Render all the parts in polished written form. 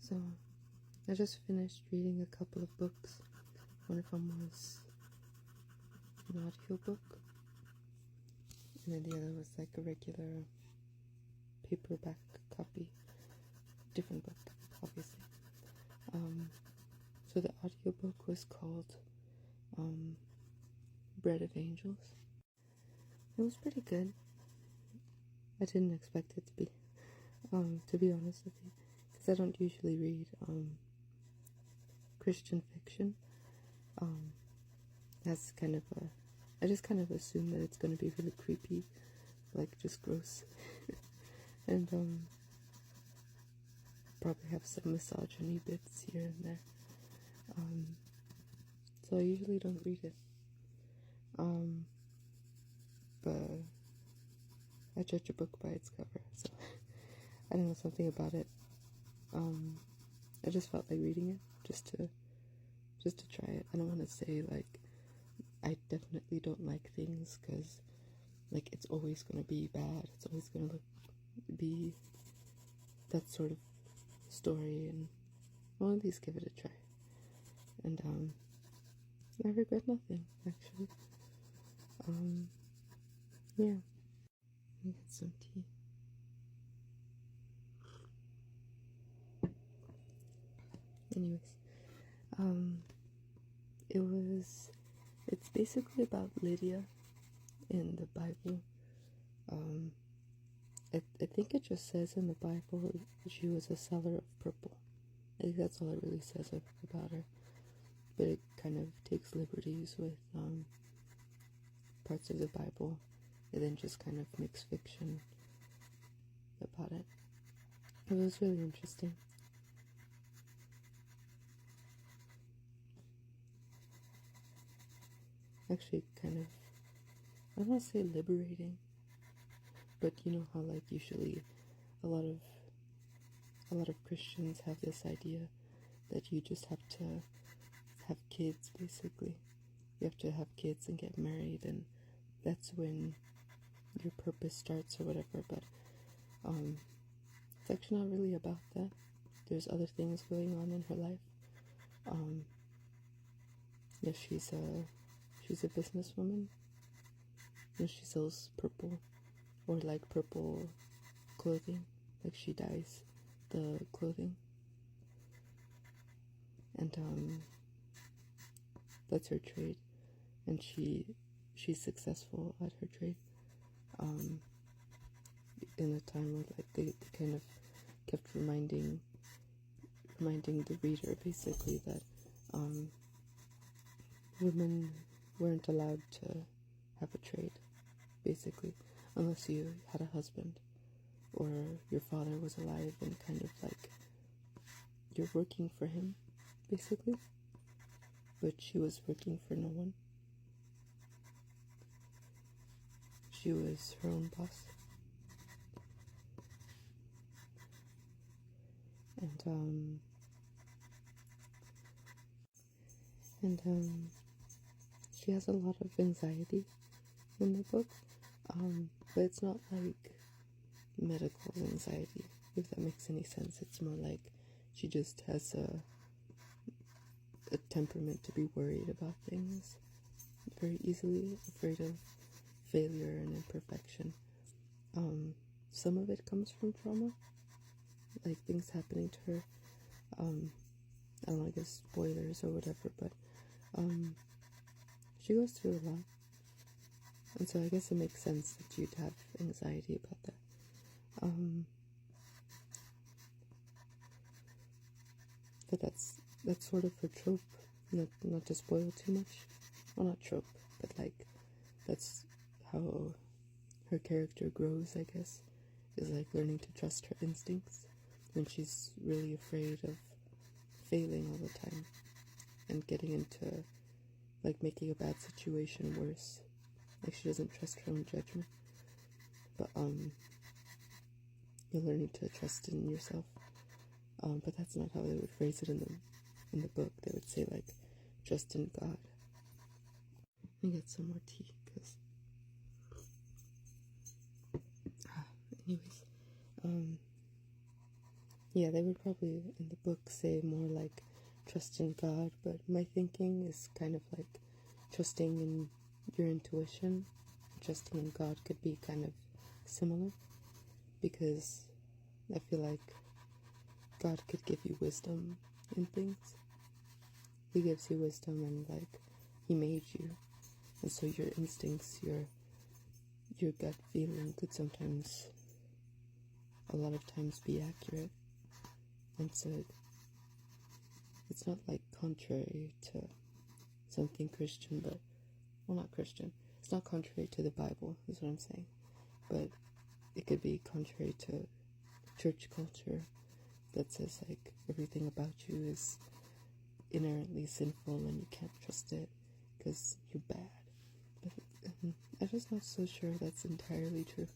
So, I just finished reading a couple of books. One of them was an audio book, and then the other was like a regular paperback copy. Different book, obviously. So the audiobook was called Bead of Angels. It was pretty good. I didn't expect it to be honest with you, because I don't usually read Christian fiction. That's kind of I just kind of assume that it's going to be really creepy, like just gross, and probably have some misogyny bits here and there. So I usually don't read it. But I judge a book by its cover, so I don't know, something about it. I just felt like reading it just to try it. I don't want to say like I definitely don't like things, because like it's always going to be bad. It's always going to be that sort of story, and I'll at least give it a try. And I regret nothing, actually. Yeah. Let me get some tea. Anyways, it's basically about Lydia in the Bible. I think it just says in the Bible she was a seller of purple. I think that's all it really says about her. But it kind of takes liberties with parts of the Bible, and then just kind of makes fiction about it. It was really interesting. Actually, kind of, I don't want to say liberating, but you know how like usually a lot of Christians have this idea that you just have to have kids, basically. You have to have kids and get married, and that's when your purpose starts or whatever. But it's actually not really about that. There's other things going on in her life. Yeah, she's a businesswoman. And she sells purple, or like purple clothing. Like she dyes the clothing, and that's her trade. And she's successful at her trade. In a time where like they kind of kept reminding the reader basically that women weren't allowed to have a trade, basically, unless you had a husband or your father was alive and kind of like you're working for him, basically. But she was working for no one. She was her own boss. And she has a lot of anxiety in the book, but it's not like medical anxiety, if that makes any sense. It's more like she just has a temperament to be worried about things very easily, afraid of failure and imperfection. Some of it comes from trauma, like things happening to her. I don't know, I guess spoilers or whatever, but she goes through a lot, and so I guess it makes sense that you'd have anxiety about that. But that's sort of her trope. Not to spoil too much. Well, not trope, but like that's how her character grows, I guess, is like learning to trust her instincts when she's really afraid of failing all the time and getting into like making a bad situation worse. Like she doesn't trust her own judgment. But you're learning to trust in yourself. But that's not how they would phrase it in the book. They would say like trust in God. Let me get some more tea, because anyways, Yeah, they would probably in the book say more like trust in God, but my thinking is kind of like trusting in your intuition. Trusting in God could be kind of similar, because I feel like God could give you wisdom in things. He gives you wisdom, and like He made you, and so your instincts, your gut feeling could sometimes, a lot of times, be accurate. And so it's not like contrary to something Christian, but, well, not Christian. It's not contrary to the Bible, is what I'm saying. But it could be contrary to church culture that says, like, everything about you is inherently sinful and you can't trust it because you're bad. But I'm just not so sure that's entirely true.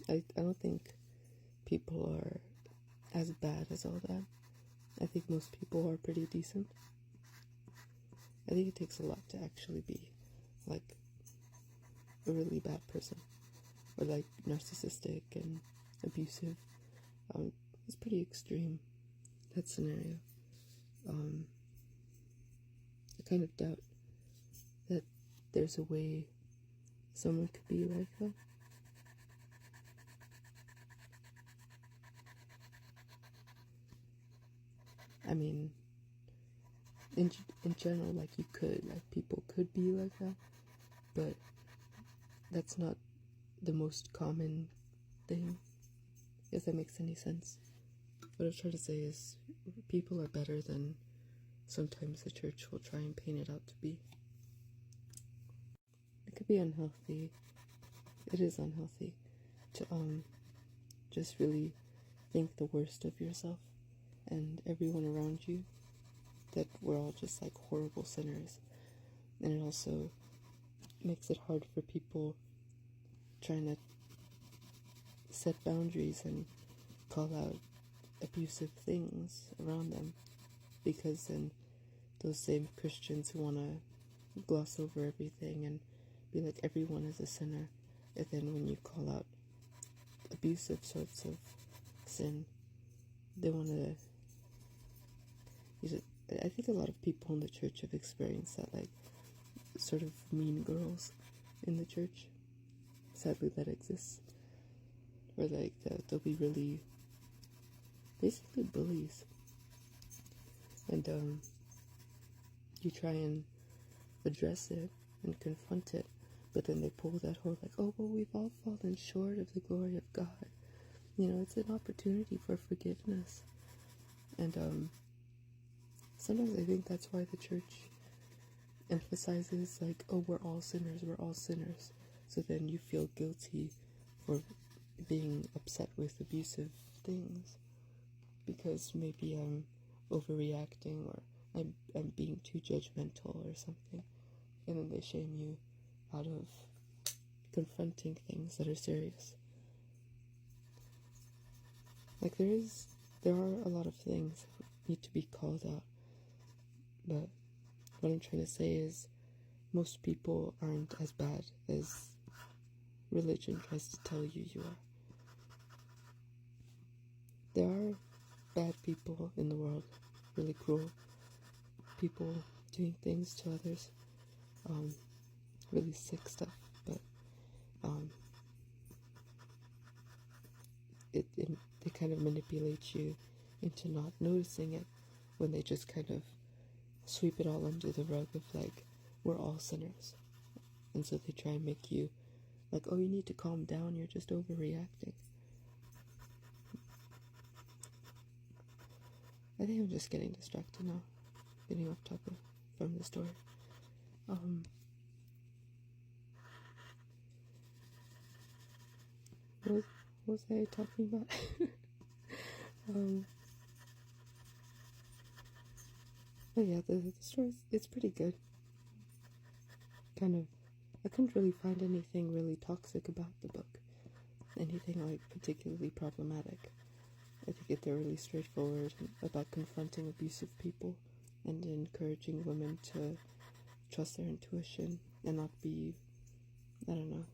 I don't think people are as bad as all that. I think most people are pretty decent. I think it takes a lot to actually be like a really bad person, or like narcissistic and abusive. It's pretty extreme, that scenario. I kind of doubt that there's a way someone could be like that. I mean, in general, like, you could, like, people could be like that, but that's not the most common thing, if that makes any sense. What I'm trying to say is, people are better than sometimes the church will try and paint it out to be. It could be unhealthy. It is unhealthy to just really think the worst of yourself and everyone around you, that we're all just like horrible sinners. And it also makes it hard for people trying to set boundaries and call out abusive things around them, because then those same Christians who want to gloss over everything and be like everyone is a sinner, and then when you call out abusive sorts of sin, they want to use it. I think a lot of people in the church have experienced that, like, sort of mean girls in the church. Sadly, that exists. Or like they'll be really basically bullies, and you try and address it and confront it, but then they pull that whole like, oh well, we've all fallen short of the glory of God. You know, it's an opportunity for forgiveness. And sometimes I think that's why the church emphasizes like, oh, we're all sinners, we're all sinners. So then you feel guilty for being upset with abusive things, because maybe I'm overreacting, or I'm being too judgmental or something. And then they shame you out of confronting things that are serious. Like, there are a lot of things that need to be called out, but what I'm trying to say is most people aren't as bad as religion tries to tell you you are. There are bad people in the world, really cruel people doing things to others, really sick stuff, but they kind of manipulate you into not noticing it, when they just kind of sweep it all under the rug of like, we're all sinners. And so they try and make you like, oh, you need to calm down, you're just overreacting. I think I'm just getting distracted now, getting off topic from the story. What was I talking about? Oh yeah, the story, it's pretty good. Kind of, I couldn't really find anything really toxic about the book. Anything like particularly problematic. I think they're really straightforward about confronting abusive people and encouraging women to trust their intuition and not be, I don't know,